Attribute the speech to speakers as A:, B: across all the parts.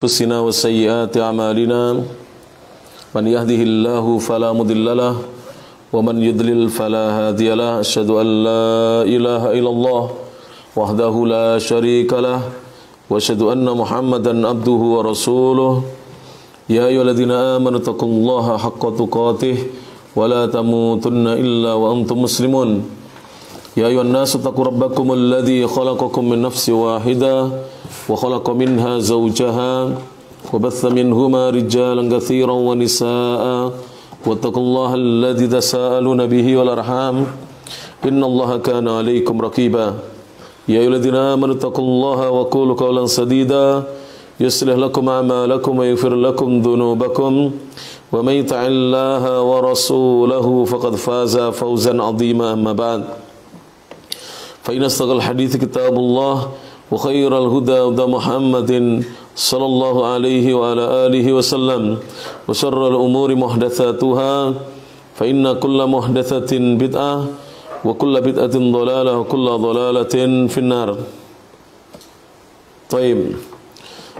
A: أنفسنا وسيئات أعمالنا من يهده الله فلا مضل له ومن يضلل فلا هادي له أشهد أن لا إله إلا الله وحده لا شريك له وأشهد أن محمدا عبده ورسوله يا أيها الذين آمنوا اتقوا الله حق تقاته ولا تموتن إلا وأنتم مسلمون يا أيها الناس اتقوا ربكم الذي خلقكم من نفس واحدة وخلق منها زوجها وبث منهما رجالا كثيرا ونساء واتقوا الله الذي تساءلون به والأرحام إن الله كان عليكم رقيبا يا أيها الذين آمنوا اتقوا الله وقولوا قولا سديدا يصلح لكم أعمالكم ويغفر لكم ذنوبكم ومن يطع الله ورسوله فقد فاز فوزا عظيما أما بعد فإن أصدق الحديث كتاب الله وخير الهدى هدى محمد صلى الله عليه وعلى آله وسلم وشر الأمور محدثاتها فإن كل محدثة بدعة وكل بدعة ضلالة وكل ضلالة في النار. طيب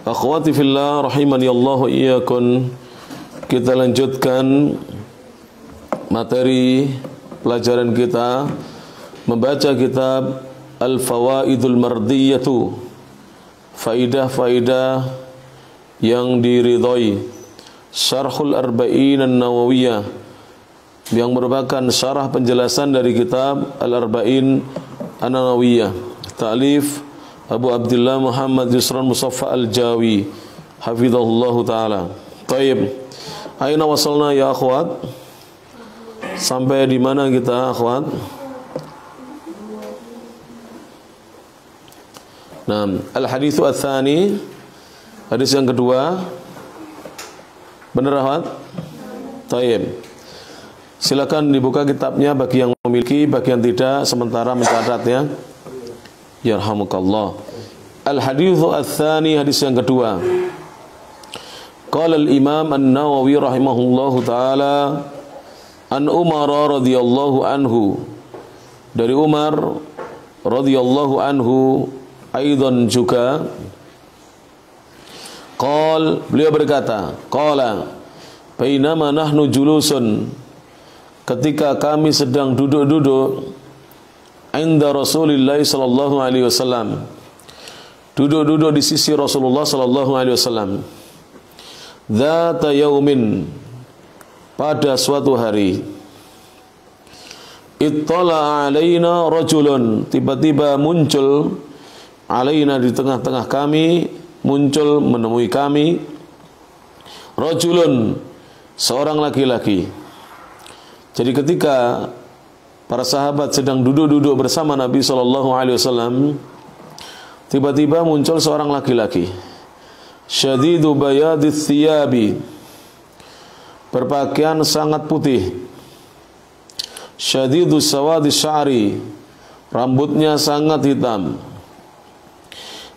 A: akhwati fillah rahimani Allah wa iyyakum, kita lanjutkan materi pelajaran kita membaca kitab Al-Fawaidul Mardiyatu, faidah-faidah yang diridhai, Syarhul Arba'in An-Nawawiyah, yang merupakan syarah penjelasan dari kitab Al-Arba'in An-Nawawiyah, ta'lif Abu Abdullah Muhammad Yusran Musaffa Al-Jawi hafizahullahu ta'ala. Taib, aina wasalna ya akhwat? Sampai di mana kita akhwat? Nah, al-haditsu ats-tsani, hadis yang kedua. Benar akhwat? Taib. Silakan dibuka kitabnya bagi yang memiliki, bagi yang tidak sementara mencatat ya. Yarhamukallah. Al-haditsu ats-tsani, hadis yang kedua. Qala al-Imam An-Nawawi rahimahullahu taala an Umar radhiyallahu anhu, dari Umar radhiyallahu anhu aidan juga, beliau berkata, qala bainama nahnu julusun, ketika kami sedang duduk-duduk, inda Rasulillah sallallahu alaihi wasallam, duduk-duduk di sisi Rasulullah sallallahu alaihi wasallam, dzata yaumin, pada suatu hari, ittala alaina rajulun, tiba-tiba muncul, alaina di tengah-tengah kami, muncul menemui kami, rajulun, seorang laki-laki. Jadi ketika para sahabat sedang duduk-duduk bersama Nabi SAW, tiba-tiba muncul seorang laki-laki, syadidu bayadith thiyabi, berpakaian sangat putih, syadidu sawadi sya'ri, rambutnya sangat hitam,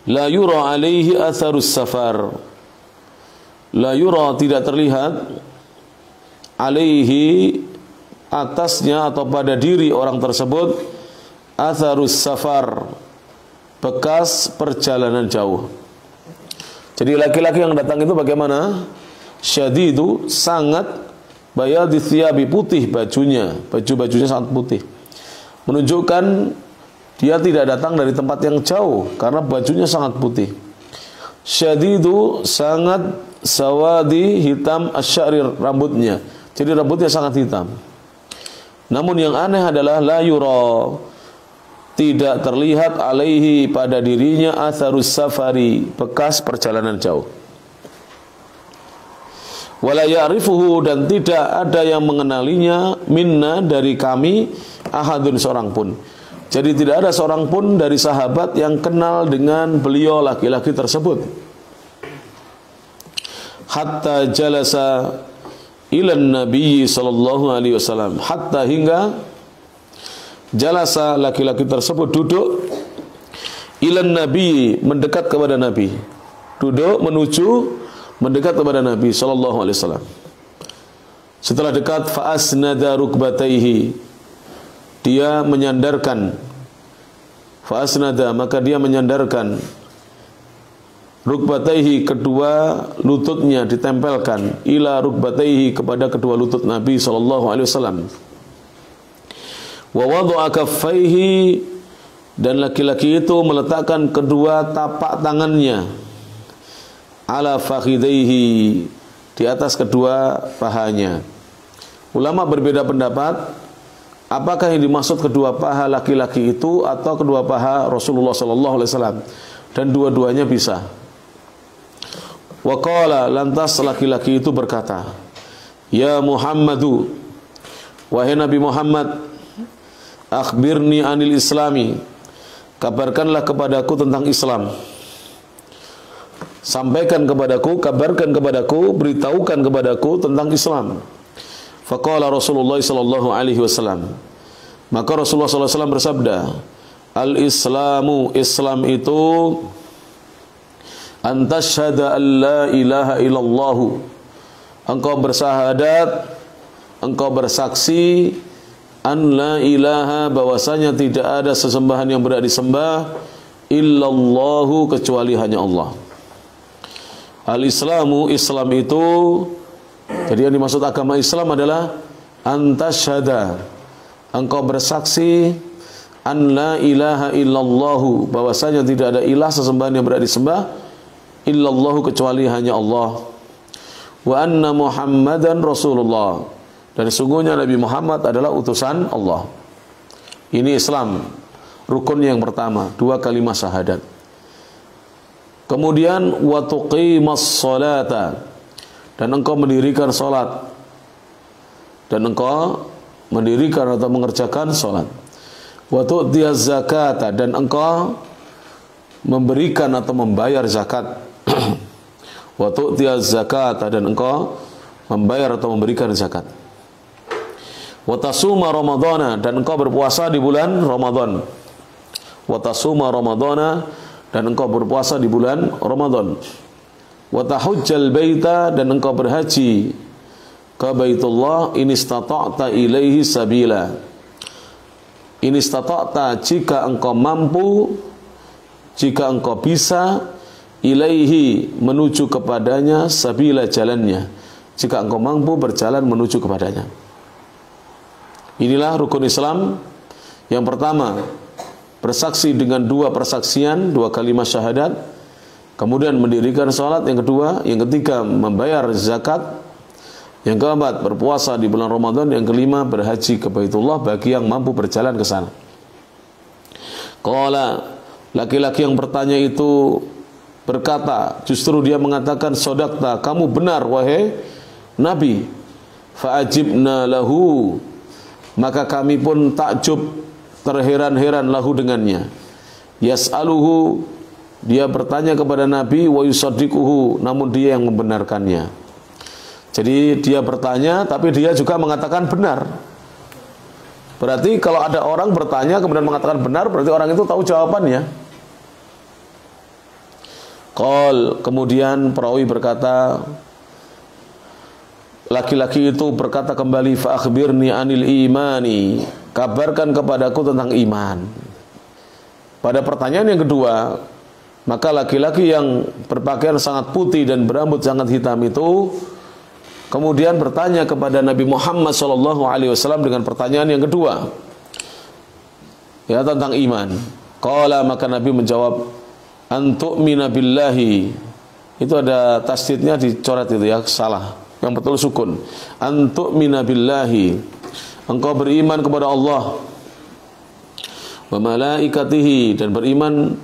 A: la yura alaihi atharus safar, la yura, tidak terlihat, alaihi, atasnya atau pada diri orang tersebut, atharus safar, bekas perjalanan jauh. Jadi laki-laki yang datang itu bagaimana? Syadidu, sangat, bayadith thiyabi, putih bajunya, baju-bajunya sangat putih, menunjukkan dia tidak datang dari tempat yang jauh karena bajunya sangat putih. Syadidu, sangat, sawadi, hitam, asy'ari, rambutnya, jadi rambutnya sangat hitam. Namun yang aneh adalah la yura, tidak terlihat, alaihi, pada dirinya, atharus safari, bekas perjalanan jauh. Wala ya'rifuhu, dan tidak ada yang mengenalinya, minna, dari kami, ahadun, seorang pun. Jadi tidak ada seorang pun dari sahabat yang kenal dengan beliau laki-laki tersebut. Hatta jalasa ilan Nabi sallallahu alaihi wasallam, hatta, hingga, jalasa, laki-laki tersebut duduk, ilan Nabi, mendekat kepada Nabi, duduk menuju mendekat kepada Nabi sallallahu alaihi wasallam. Setelah dekat, fa asnada rukbataihi, dia menyandarkan, fa asnada, maka dia menyandarkan rukbataihi, kedua lututnya ditempelkan, ila rukbataihi, kepada kedua lutut Nabi sallallahu alaihi wasallam. Wa wada'a kaffaihi, dan laki-laki itu meletakkan kedua tapak tangannya, ala fakhidaihi, di atas kedua pahanya. Ulama berbeda pendapat, apakah yang dimaksud kedua paha laki-laki itu atau kedua paha Rasulullah sallallahu alaihi wasallam, dan dua-duanya bisa. Wa qala, lantas laki-laki itu berkata, ya Muhammadu, wahai Nabi Muhammad, akhbirni anil islami, kabarkanlah kepadaku tentang Islam. Sampaikan kepadaku, kabarkan kepadaku, beritahukan kepadaku tentang Islam. Faqala Rasulullah sallallahu alaihi wasallam, maka Rasulullah sallallahu alaihi wasallam bersabda, al-islamu, Islam itu antashhada an la ilaha illallah, engkau bersahadat, engkau bersaksi, an la ilaha, bahwasanya tidak ada sesembahan yang berhak disembah, illallahu, kecuali hanya Allah. Al-islamu, Islam itu, jadi yang dimaksud agama Islam adalah antashhada, engkau bersaksi, an la ilaha illallahu, bahwasanya tidak ada ilah sesembahan yang berhak disembah, illallahu, kecuali hanya Allah. Wa anna Muhammadan Rasulullah, dan sesungguhnya Nabi Muhammad adalah utusan Allah. Ini Islam, rukun yang pertama, dua kalimat syahadat. Kemudian wa tuqimas salata, dan engkau mendirikan salat, dan engkau mendirikan atau mengerjakan salat. Wa tu'tiyaz zakata, dan engkau memberikan atau membayar zakat. Wa tu'tiyaz zakata, dan engkau membayar atau memberikan zakat. Wa tasuma ramadhana, dan engkau berpuasa di bulan Ramadan. Wa tasuma ramadhana, dan engkau berpuasa di bulan Ramadan. Wa tahujjal baita, dan engkau berhaji ke Baitullah, in istata'ta ilaihi sabila. In istata'ta, jika engkau mampu, jika engkau bisa, ilaihi, menuju kepadanya, sabila, jalannya, jika engkau mampu berjalan menuju kepadanya. Inilah rukun Islam. Yang pertama, bersaksi dengan dua persaksian, dua kalimat syahadat, kemudian mendirikan salat. Yang kedua, yang ketiga, membayar zakat. Yang keempat, berpuasa di bulan Ramadan. Yang kelima, berhaji ke Baitullah bagi yang mampu berjalan ke sana. Qala, laki-laki yang bertanya itu berkata, justru dia mengatakan, sodakta, kamu benar wahai Nabi. Fa'ajibna lahu, maka kami pun takjub, terheran-heran lahu dengannya. Yas'aluhu, dia bertanya kepada Nabi, wa yusaddiquhu, namun dia yang membenarkannya. Jadi dia bertanya, tapi dia juga mengatakan benar. Berarti kalau ada orang bertanya kemudian mengatakan benar, berarti orang itu tahu jawabannya. Qal, kemudian perawi berkata, laki-laki itu berkata kembali, fa akhbirni anil imani, kabarkan kepadaku tentang iman. Pada pertanyaan yang kedua, maka laki-laki yang berpakaian sangat putih dan berambut sangat hitam itu kemudian bertanya kepada Nabi Muhammad SAW dengan pertanyaan yang kedua, ya, tentang iman. Qala, maka Nabi menjawab, antu'mina billahi. Itu ada tasdidnya dicoret itu ya, salah. Yang betul sukun. Antu'mina billahi, engkau beriman kepada Allah, wa malaikatihi, dan beriman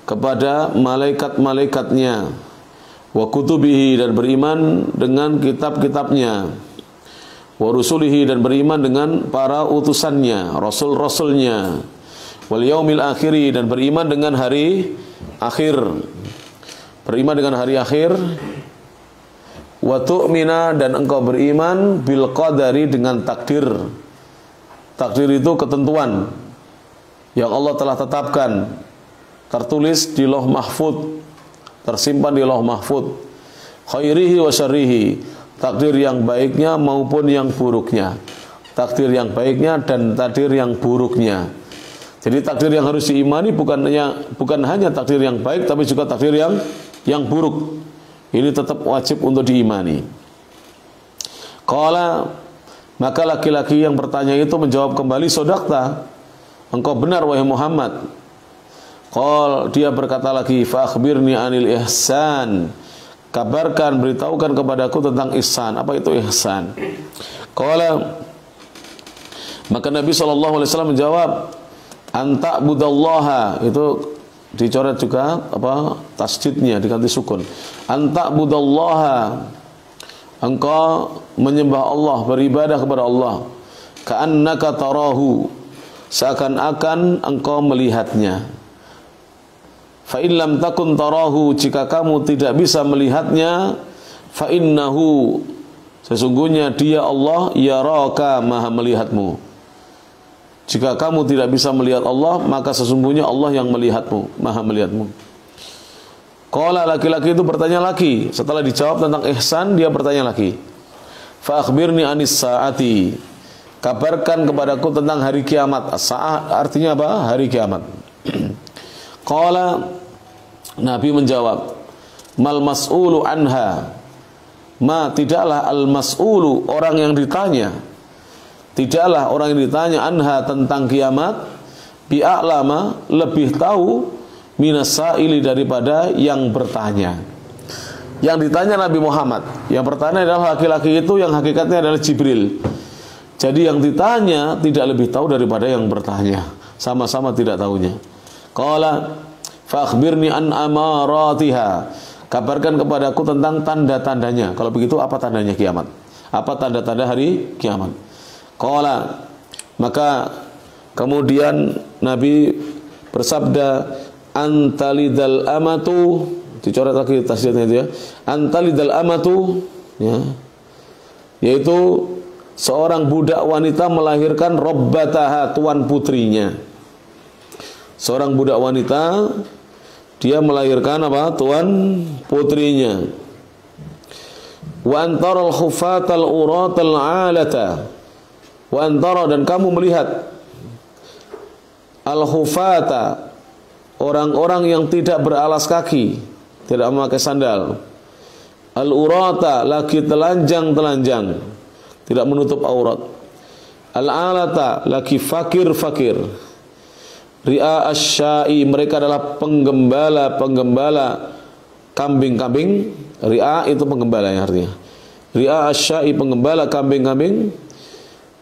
A: kepada malaikat-malaikatnya, wa kutubihi, dan beriman dengan kitab-kitabnya, wa rusulihi, dan beriman dengan para utusannya, rasul-rasulnya, wal yaumil akhiri, dan beriman dengan hari akhir, beriman dengan hari akhir, wa tu'mina, dan engkau beriman bil qadari, dengan takdir. Takdir itu ketentuan yang Allah telah tetapkan, tertulis di Lauh Mahfuz, tersimpan di Lauh Mahfuz, khairihi wa syarrihi, takdir yang baiknya maupun yang buruknya, takdir yang baiknya dan takdir yang buruknya. Jadi takdir yang harus diimani bukan hanya takdir yang baik, tapi juga takdir yang yang buruk. Ini tetap wajib untuk diimani. Qala, maka laki-laki yang bertanya itu menjawab kembali, sodakta, engkau benar wahai Muhammad. Qal, dia berkata lagi, fa akhbirni anil ihsan, kabarkan, beritahukan kepadaku tentang ihsan. Apa itu ihsan? Qala, maka Nabi SAW menjawab, anta budallaha, itu dicoret juga apa tasdidnya, diganti sukun. Anta budallaha, engkau menyembah Allah, beribadah kepada Allah, ka'annaka tarahu, seakan-akan engkau melihatnya. Fa in lam takun tarahu, jika kamu tidak bisa melihatnya, fa innahu, sesungguhnya dia Allah, yaraka, maha melihatmu. Jika kamu tidak bisa melihat Allah, maka sesungguhnya Allah yang melihatmu, maha melihatmu. Qala, laki-laki itu bertanya lagi. Setelah dijawab tentang ihsan, dia bertanya lagi. Fa akhbirni anis saati, kabarkan kepadaku tentang hari kiamat. As-sa'ah artinya apa? Hari kiamat. Qala, Nabi menjawab, mal mas'ulu anha, ma, tidaklah al mas'ulu, orang yang ditanya, tidaklah orang yang ditanya anha, tentang kiamat, bi'a'lama, lebih tahu, minas sa'ili, daripada yang bertanya. Yang ditanya Nabi Muhammad, yang bertanya adalah laki-laki itu, yang hakikatnya adalah Jibril. Jadi yang ditanya tidak lebih tahu daripada yang bertanya, sama-sama tidak tahunya. Qala, fa akhbirni an amaratiha, kabarkan kepadaku tentang tanda-tandanya. Kalau begitu apa tandanya kiamat? Apa tanda-tanda hari kiamat? Qala, maka kemudian Nabi bersabda, antalidal amatu, dicoret lagi tasdidnya itu ya, antalidal amatu, ya, yaitu seorang budak wanita melahirkan rabbataha, tuan putrinya. Seorang budak wanita, dia melahirkan apa? Tuan putrinya. Wa antaral khufatal uratal alata, wa antara, dan kamu melihat al-khufata, orang-orang yang tidak beralas kaki, tidak memakai sandal, al-urata, lagi telanjang-telanjang, tidak menutup aurat, al-alata, lagi fakir-fakir, ri'a asya'i, mereka adalah penggembala kambing-kambing. Ri'a itu penggembala yang artinya. Ri'a asya'i, penggembala kambing-kambing.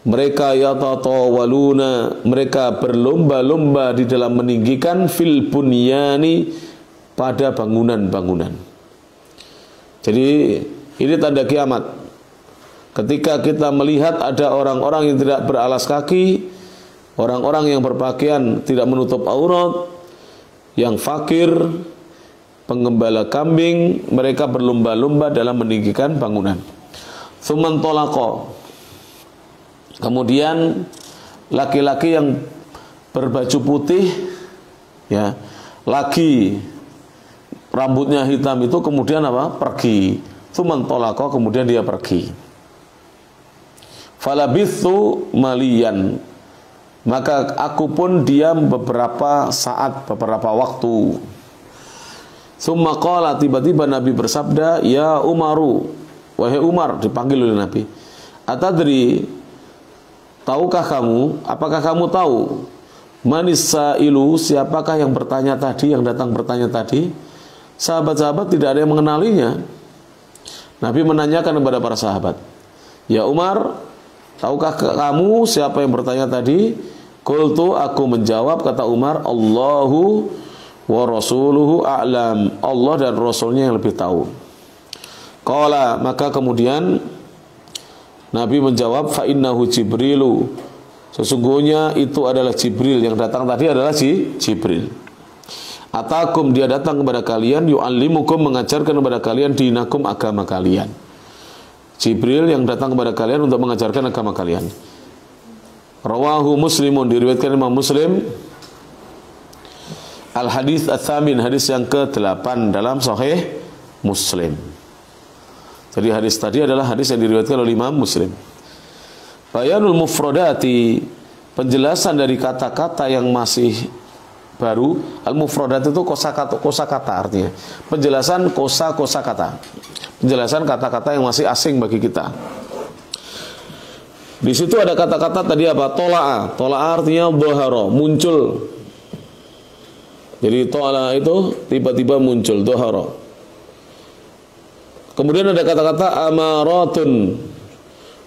A: Mereka yatatawaluna, mereka berlomba-lomba di dalam meninggikan fil bunyani, pada bangunan-bangunan. Jadi ini tanda kiamat. Ketika kita melihat ada orang-orang yang tidak beralas kaki, orang-orang yang berpakaian tidak menutup aurat, yang fakir, penggembala kambing, mereka berlomba-lomba dalam meninggikan bangunan. Tsumman talaqa, kemudian laki-laki yang berbaju putih, ya, lagi rambutnya hitam itu kemudian apa? Pergi. Tsumman talaqa, kemudian dia pergi. Falabithu maliyan, maka aku pun diam beberapa saat, beberapa waktu. Tsumma qala, tiba-tiba Nabi bersabda, ya Umaru, wahai Umar, dipanggil oleh Nabi. Atadri, tahukah kamu, apakah kamu tahu, manis sailu, siapakah yang bertanya tadi, yang datang bertanya tadi? Sahabat-sahabat tidak ada yang mengenalinya. Nabi menanyakan kepada para sahabat, ya Umar, tahukah kamu siapa yang bertanya tadi? Qultu, aku menjawab, kata Umar, Allahu wa rasuluhu a'lam, Allah dan Rasulnya yang lebih tahu. Qala, maka kemudian Nabi menjawab, fa innahu Jibrilu, sesungguhnya itu adalah Jibril, yang datang tadi adalah Jibril. Atakum, dia datang kepada kalian, yu'allimukum, mengajarkan kepada kalian, dinakum, agama kalian. Jibril yang datang kepada kalian untuk mengajarkan agama kalian. Rawahu Muslimun, diriwayatkan Imam Muslim. Al-hadits ats-tsamin, hadis yang ke-8 dalam Sahih Muslim. Jadi hadis tadi adalah hadis yang diriwayatkan oleh Imam Muslim. Bayanul mufradati, penjelasan dari kata-kata yang masih baru. Al-mufradat itu kosakata artinya. Penjelasan kosakata. Penjelasan kata-kata yang masih asing bagi kita. Di situ ada kata-kata tadi apa? Tola'a. Tola'a artinya dhahara, muncul. Jadi tola'a itu tiba-tiba muncul, dhahara. Kemudian ada kata-kata amaratun.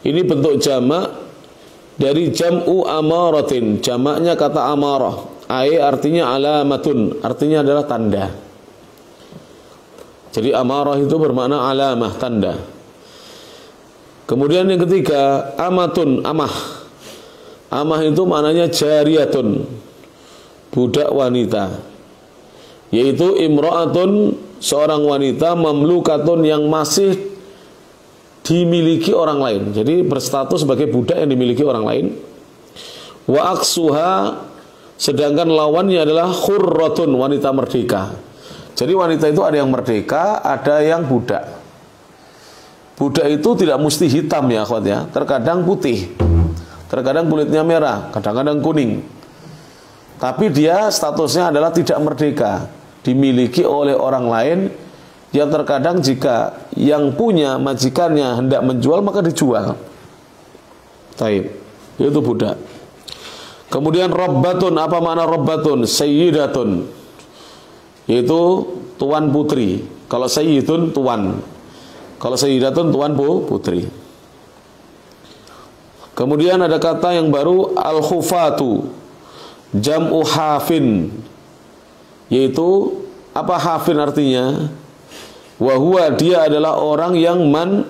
A: Ini bentuk jamak dari jam'u amaratin. Jamaknya kata amarah. Ai artinya alamatun, artinya adalah tanda. Jadi amarah itu bermakna alamah, tanda. Kemudian yang ketiga, amatun, amah. Amah itu maknanya jariyatun, budak wanita. Yaitu imra'atun, seorang wanita, mamlukatun yang masih dimiliki orang lain. Jadi berstatus sebagai budak yang dimiliki orang lain. Wa aksuha, sedangkan lawannya adalah khurratun, wanita merdeka. Jadi wanita itu ada yang merdeka, ada yang budak. Budak itu tidak mesti hitam ya akhwat ya, terkadang putih, terkadang kulitnya merah, kadang-kadang kuning. Tapi dia statusnya adalah tidak merdeka, dimiliki oleh orang lain, yang terkadang jika yang punya majikannya hendak menjual maka dijual. Taib, itu budak. Kemudian robbatun, apa makna robbatun? Sayyidatun, yaitu tuan putri. Kalau sayyidun tuan, kalau sayyidatun tuan putri. Kemudian ada kata yang baru al-khufatu, jam'u hafin, yaitu apa hafin artinya? Wahua, dia adalah orang yang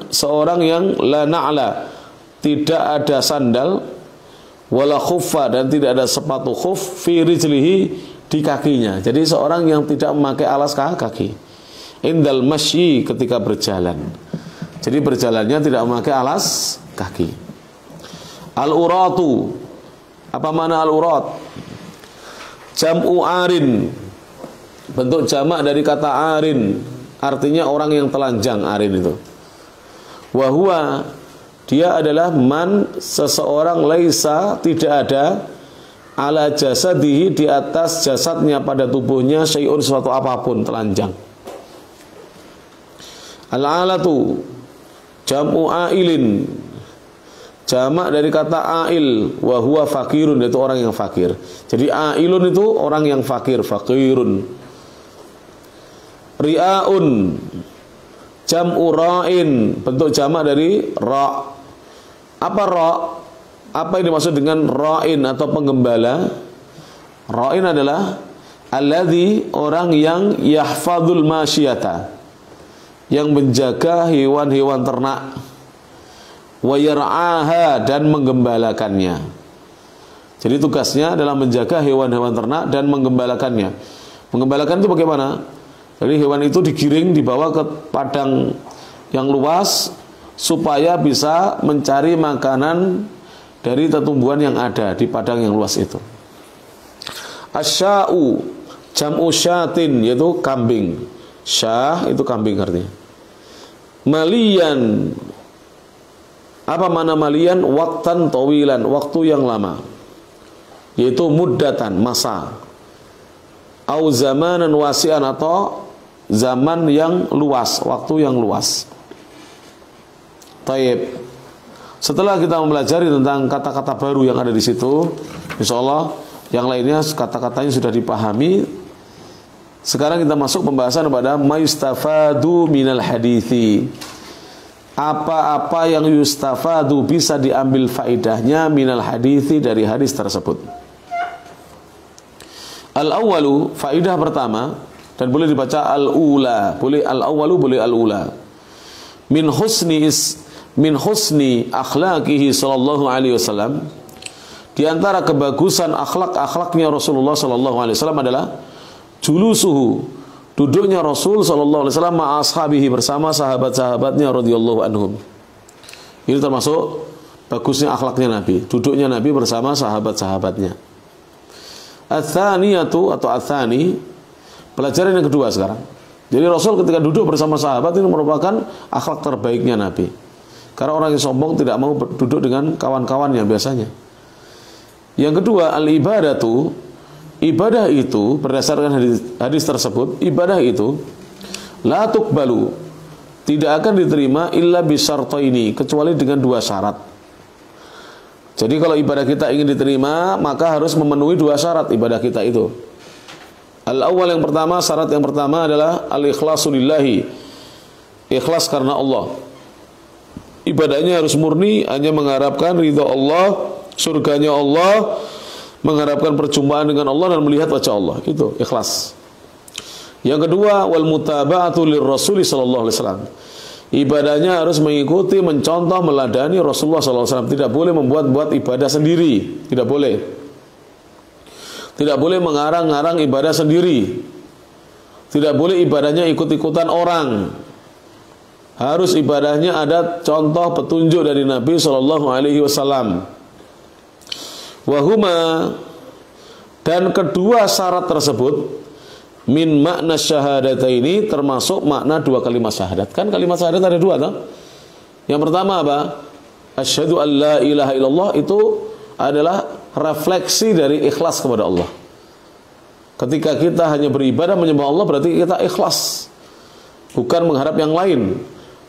A: seorang yang la na'la, tidak ada sandal, wala khuffa, dan tidak ada sepatu khuf, fi rijlihi, di kakinya. Jadi seorang yang tidak memakai alas kaki. Indal masyi, ketika berjalan. Jadi berjalannya tidak memakai alas kaki. Al-uratu, apa mana al-urat? Jam'u arin, bentuk jamak dari kata arin, artinya orang yang telanjang. Arin itu wahua, dia adalah man, seseorang, laisa, tidak ada, ala jasadihi, di atas jasadnya, pada tubuhnya, syai'un, suatu apapun, telanjang. Al-alatu, jam'u ailin, jamak dari kata ail, wahua fakirun, itu orang yang fakir. Jadi ailun itu orang yang fakir, fakirun. Ri'aun, jam'u ra'in, bentuk jamak dari ra'. Apa ra'? Apa yang dimaksud dengan ra'in atau penggembala? Ra'in adalah alladzi, orang yang yahfadzul masyiyata, yang menjaga hewan-hewan ternak, wa yar'aha, dan menggembalakannya. Jadi tugasnya adalah menjaga hewan-hewan ternak dan menggembalakannya. Menggembalakan itu bagaimana? Jadi hewan itu digiring, dibawa ke padang yang luas supaya bisa mencari makanan dari tumbuhan yang ada di padang yang luas itu. Asya'u, jam'u syatin, yaitu kambing. Syah itu kambing artinya. Malian, apa mana malian? Waktan tawilan, waktu yang lama, yaitu muddatan, masa. Au zamanan wasi'an, atau zaman yang luas, waktu yang luas. Taib. Setelah kita mempelajari tentang kata-kata baru yang ada di situ, insya Allah yang lainnya kata-katanya sudah dipahami. Sekarang kita masuk pembahasan pada mayustafadu minal hadithi. Apa-apa yang yustafadu, bisa diambil faidahnya, minal hadithi, dari hadis tersebut. Al-awwalu, faidah pertama, dan boleh dibaca al-ula, boleh al-awwalu, boleh al-ula. Min husni akhlaqihi sallallahu alaihi wasallam, di antara kebagusan akhlak-akhlaknya Rasulullah sallallahu alaihi wasallam adalah julusuhu, duduknya Rasul sallallahu alaihi wasallam ma'a ashabihi, bersama sahabat-sahabatnya radhiyallahu anhum. Ini termasuk bagusnya akhlaknya Nabi, duduknya Nabi bersama sahabat-sahabatnya. Ats-tsaniyatu atau ats-tsani, pelajaran yang kedua sekarang. Jadi Rasul ketika duduk bersama sahabat ini merupakan akhlak terbaiknya Nabi. Karena orang yang sombong tidak mau duduk dengan kawan-kawannya biasanya. Yang kedua, al-ibadatu, ibadah itu berdasarkan hadis tersebut, ibadah itu la tuqbalu, tidak akan diterima illa bisyartaini, kecuali dengan dua syarat. Jadi kalau ibadah kita ingin diterima, maka harus memenuhi dua syarat ibadah kita itu. Al-awwal, yang pertama, syarat yang pertama adalah al-ikhlasu lillahi, ikhlas karena Allah. Ibadahnya harus murni, hanya mengharapkan ridha Allah, surganya Allah, mengharapkan perjumpaan dengan Allah dan melihat wajah Allah. Itu ikhlas. Yang kedua, wal mutaba'atu lirrasuli sallallahu alaihi wasallam. Ibadahnya harus mengikuti, mencontoh, meladani Rasulullah sallallahu alaihi wasallam. Tidak boleh membuat-buat ibadah sendiri, tidak boleh. Tidak boleh mengarang-ngarang ibadah sendiri. Tidak boleh ibadahnya ikut-ikutan orang. Harus ibadahnya ada contoh petunjuk dari Nabi sallallahu alaihi wasallam. Wahuma, dan kedua syarat tersebut min makna syahadataini, termasuk makna dua kalimat syahadat. Kan kalimat syahadat ada dua, toh? Yang pertama apa? Asyhadu an la ilaha illallah, itu adalah refleksi dari ikhlas kepada Allah. Ketika kita hanya beribadah menyembah Allah, berarti kita ikhlas, bukan mengharap yang lain,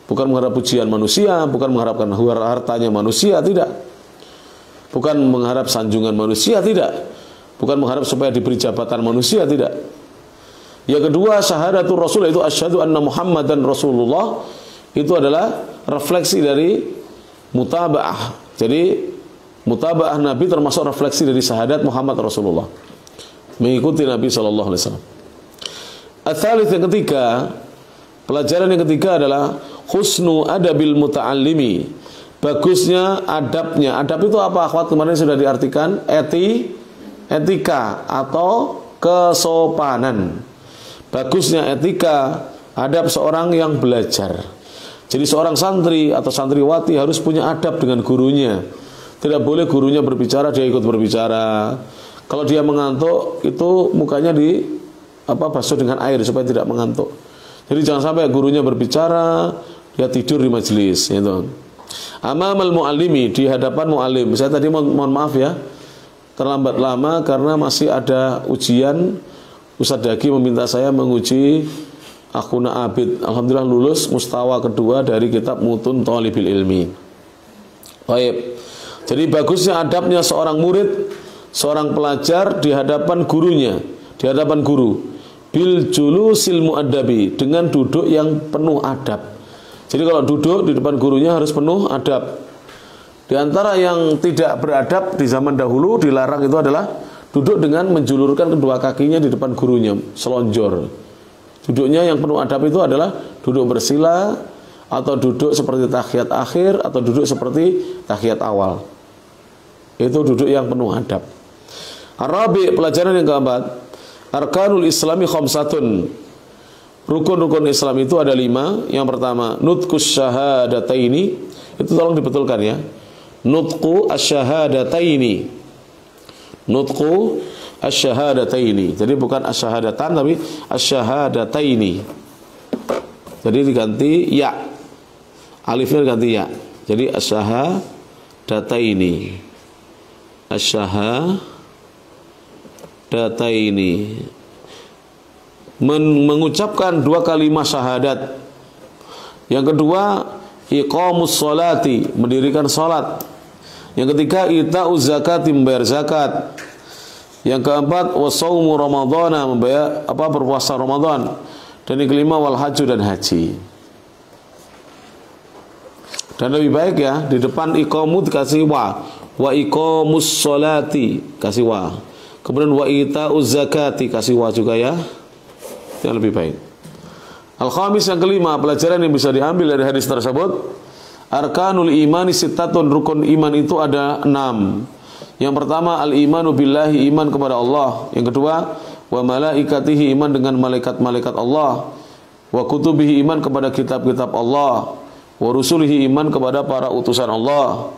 A: bukan mengharap pujian manusia, bukan mengharapkan hartanya manusia, tidak, bukan mengharap sanjungan manusia, tidak, bukan mengharap supaya diberi jabatan manusia, tidak. Yang kedua, syahadatul Rasul, itu asyhadu anna Muhammadan Rasulullah, itu adalah refleksi dari mutaba'ah. Jadi mutaba'ah Nabi termasuk refleksi dari syahadat Muhammad Rasulullah, mengikuti Nabi sallallahu alaihi wasallam. Ats-tsalits, yang ketiga, pelajaran yang ketiga adalah husnu adabil muta'allimi, bagusnya adabnya. Adab itu apa? Akhwat, kemarin sudah diartikan etika atau kesopanan. Bagusnya etika, adab seorang yang belajar. Jadi seorang santri atau santriwati harus punya adab dengan gurunya. Tidak boleh gurunya berbicara dia ikut berbicara. Kalau dia mengantuk, itu mukanya basuh dengan air supaya tidak mengantuk. Jadi jangan sampai gurunya berbicara dia tidur di majelis, gitu. Amamal muallimi, di hadapan muallim. Saya tadi mohon maaf ya, terlambat lama karena masih ada ujian. Ustadz Daki meminta saya menguji akhuna Abid. Alhamdulillah lulus mustawa kedua dari kitab Mutun Thalibil Ilmi. Baik. Jadi bagusnya adabnya seorang murid, seorang pelajar di hadapan gurunya, di hadapan guru. Bil julusil muaddabi, dengan duduk yang penuh adab. Jadi kalau duduk di depan gurunya harus penuh adab. Di antara yang tidak beradab di zaman dahulu dilarang itu adalah duduk dengan menjulurkan kedua kakinya di depan gurunya, selonjor. Duduknya yang penuh adab itu adalah duduk bersila, atau duduk seperti tahiyat akhir, atau duduk seperti tahiyat awal. Itu duduk yang penuh adab. Arabi, pelajaran yang keempat, arkanul islami khamsatun. Rukun-rukun Islam itu ada 5. Yang pertama, nutqus syahadataini. Itu tolong dibetulkan ya. Nutqu asyhadataini. Nutqu asyhadataini. Jadi bukan asyhadatan tapi asyhadataini. Jadi diganti ya. Alifnya diganti ya. Jadi asyhadataini. Asyhadataini. Mengucapkan 2 kalimat syahadat. Yang kedua, iqamus sholati, mendirikan salat. Yang ketiga, ita'uz zakati, membayar zakat. Yang keempat, wasaumu ramadhana, membayar berpuasa Ramadan. Dan yang kelima, wal haju, dan haji. Dan lebih baik ya, di depan iqamu dikasih wa iqamus sholati kasih wa. Kemudian wa ita'uz zakati kasih wa juga ya. Yang lebih baik. Al-khamis, yang kelima, pelajaran yang bisa diambil dari hadis tersebut, arkanul imani sittatun, rukun iman itu ada 6. Yang pertama, al-imanu billahi, iman kepada Allah. Yang kedua, wa malaikatihi, iman dengan malaikat-malaikat Allah. Wa kutubihi, iman kepada kitab-kitab Allah. Wa rusulihi, iman kepada para utusan Allah.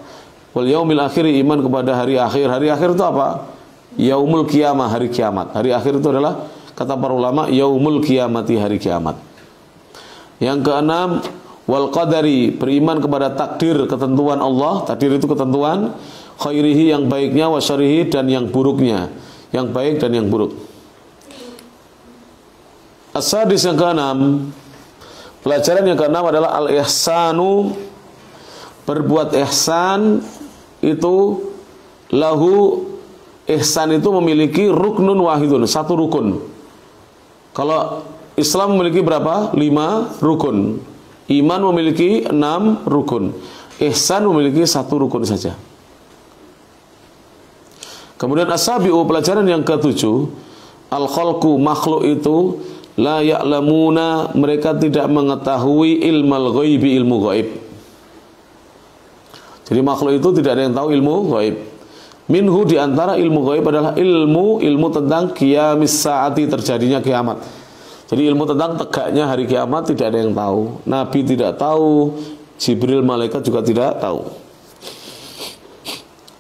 A: Wal yaumil akhir, iman kepada hari akhir. Hari akhir itu apa? Yaumul qiyamah, hari kiamat. Hari akhir itu adalah, kata para ulama, yaumul qiyamati, hari kiamat. Yang keenam, wal qadari, beriman kepada takdir, ketentuan Allah. Takdir itu ketentuan, khairihi, yang baiknya, wa syarihi, dan yang buruknya. yang baik dan yang buruk. As-sadis yang keenam, pelajaran yang keenam adalah al-ihsanu, berbuat ihsan itu lahu, ihsan itu memiliki ruknun wahidun, satu rukun. Kalau Islam memiliki berapa? 5 rukun. Iman memiliki 6 rukun. Ihsan memiliki 1 rukun saja. Kemudian as-sabi'u, pelajaran yang ke-7, al-khalqu, makhluk itu la ya'lamuna, mereka tidak mengetahui ilmal ghaibi, ilmu gaib. Jadi makhluk itu tidak ada yang tahu ilmu gaib. Minhu, diantara ilmu gaib adalah ilmu tentang qiyamis saati, terjadinya kiamat. Jadi ilmu tentang tegaknya hari kiamat tidak ada yang tahu. Nabi tidak tahu, Jibril malaikat juga tidak tahu.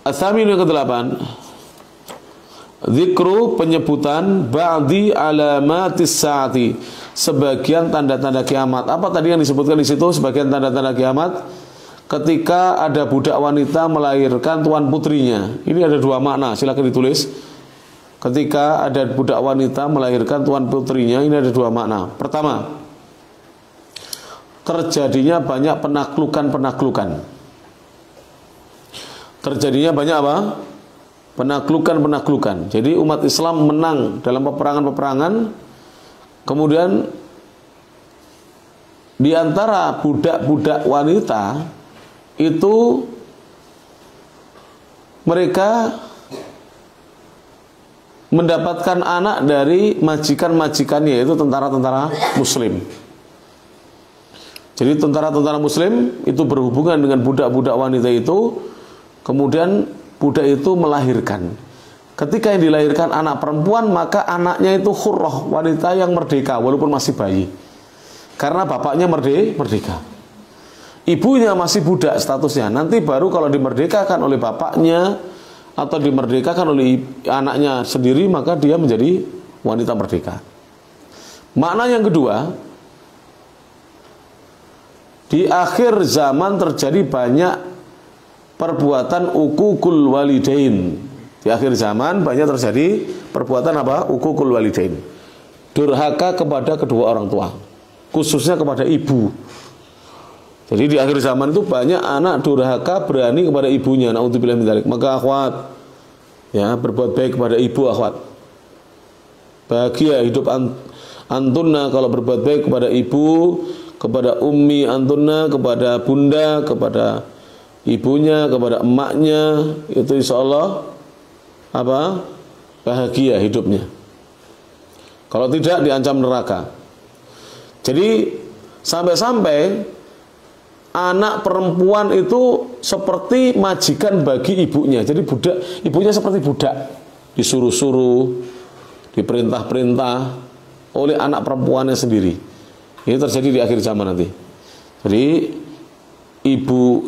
A: As-samin yang ke-8, zikru, penyebutan ba'di alamatis saati, sebagian tanda-tanda kiamat. Apa tadi yang disebutkan di situ sebagian tanda-tanda kiamat? Ketika ada budak wanita melahirkan tuan putrinya. Ini ada 2 makna, silakan ditulis. Ketika ada budak wanita melahirkan tuan putrinya, ini ada 2 makna. Pertama, terjadinya banyak penaklukan-penaklukan. Terjadinya banyak apa? Penaklukan-penaklukan. Jadi umat Islam menang dalam peperangan-peperangan. Kemudian di antara budak-budak wanita itu mereka mendapatkan anak dari majikan-majikannya, yaitu tentara-tentara muslim. Jadi tentara-tentara muslim itu berhubungan dengan budak-budak wanita itu, kemudian budak itu melahirkan. Ketika yang dilahirkan anak perempuan, maka anaknya itu hurrah, wanita yang merdeka walaupun masih bayi. Karena bapaknya merdeka. Ibunya masih budak statusnya. Nanti baru kalau dimerdekakan oleh bapaknya atau dimerdekakan oleh anaknya sendiri, maka dia menjadi wanita merdeka. Makna yang kedua, di akhir zaman terjadi banyak perbuatan uququl walidain. Di akhir zaman banyak terjadi perbuatan apa? Uququl walidain. Durhaka kepada kedua orang tua, khususnya kepada ibu. Jadi di akhir zaman itu banyak anak durhaka berani kepada ibunya. Naudzubillah min dzalik. Maka akhwat, ya, berbuat baik kepada ibu akhwat. Bahagia hidup antunna kalau berbuat baik kepada ibu, kepada ummi antunna, kepada bunda, kepada ibunya, kepada emaknya, itu insyaallah apa? Bahagia hidupnya. Kalau tidak diancam neraka. Jadi sampai-sampai anak perempuan itu seperti majikan bagi ibunya. Jadi ibunya seperti budak, disuruh-suruh, diperintah-perintah oleh anak perempuannya sendiri. Ini terjadi di akhir zaman nanti. Jadi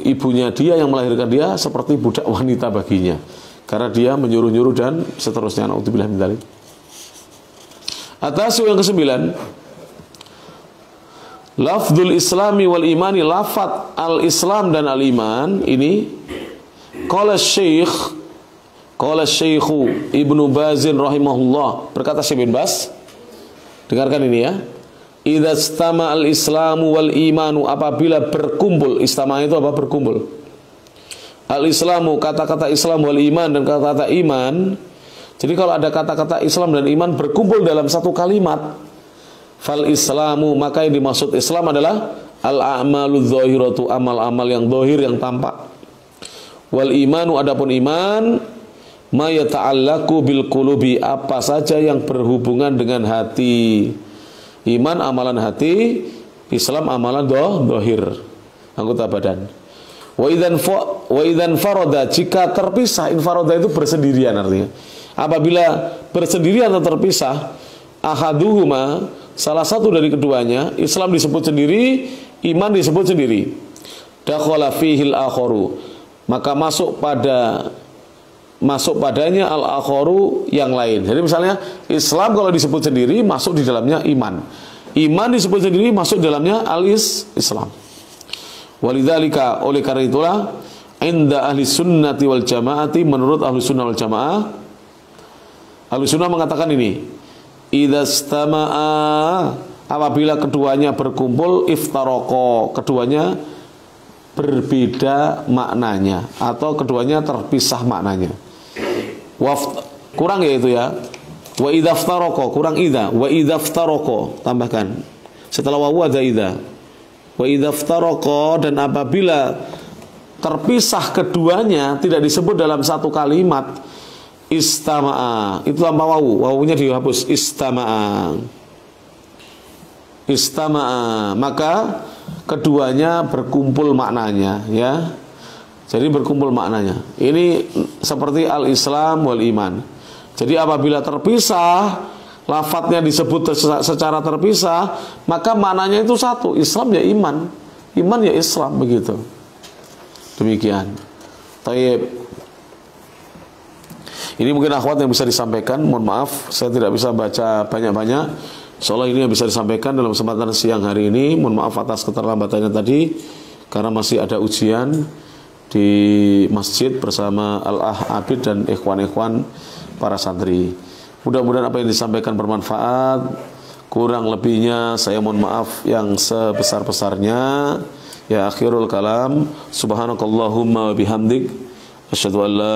A: ibunya dia yang melahirkan dia seperti budak wanita baginya, karena dia menyuruh-nyuruh dan seterusnya. Naudzubillah min dzalik. Atas yang ke-9, lafdzul islami wal imani, lafadz al-islam dan al-iman ini. Qala syekhu Ibnu Bazin rahimahullah, berkata Syekh bin Baz, dengarkan ini ya. Idza istama al-islamu wal imanu, apabila berkumpul, istama itu apa? Berkumpul. Al-islamu, kata-kata Islam, wal iman, dan kata-kata iman. Jadi kalau ada kata-kata Islam dan iman berkumpul dalam satu kalimat, fal islamu, maka yang dimaksud Islam adalah al-a'malu dzahiratu, amal-amal yang zahir, yang tampak. Wal imanu, adapun iman, ma yata'allaqu bil qulubi, apa saja yang berhubungan dengan hati. Iman amalan hati, Islam amalan zahir, anggota badan. Wa idzan farada, jika terpisah, infarada itu bersendirian artinya. Apabila bersendirian atau terpisah, ahaduhuma, salah satu dari keduanya, Islam disebut sendiri, iman disebut sendiri. Dakhala fihil akharu, maka masuk padanya al-akharu, yang lain. Jadi misalnya Islam kalau disebut sendiri masuk di dalamnya iman. Iman disebut sendiri masuk di dalamnya Islam. Walidzalika, oleh karena itulah, inda ahli sunnati wal jamaati, menurut ahli sunnah wal jamaah, Ahlussunnah mengatakan ini, idastama'a, apabila keduanya berkumpul, iftaroko, keduanya berbeda maknanya atau keduanya terpisah maknanya. Kurang ya itu ya. Wa idaftaroko, kurang idza. Wa idaftaroko, tambahkan. Setelah wawu ada idza. Wa idaftaroko, dan apabila terpisah keduanya tidak disebut dalam satu kalimat, istama'a, itu tanpa wawu, wawunya dihapus, istama'a. Istama'a, maka keduanya berkumpul maknanya, ya. Jadi berkumpul maknanya. Ini seperti al-Islam wal iman. Jadi apabila terpisah, lafadznya disebut secara terpisah, maka maknanya itu satu, Islam ya iman, iman ya Islam, begitu. Demikian. Taib. Ini mungkin akhwat yang bisa disampaikan. Mohon maaf, saya tidak bisa baca banyak-banyak. Soalnya ini yang bisa disampaikan dalam kesempatan siang hari ini. Mohon maaf atas keterlambatannya tadi, karena masih ada ujian di masjid bersama Al-Ah Abid dan ikhwan-ikhwan para santri. Mudah-mudahan apa yang disampaikan bermanfaat. Kurang lebihnya saya mohon maaf yang sebesar-besarnya. Ya akhirul kalam, subhanakallahumma wa bihamdik, asyhadu an la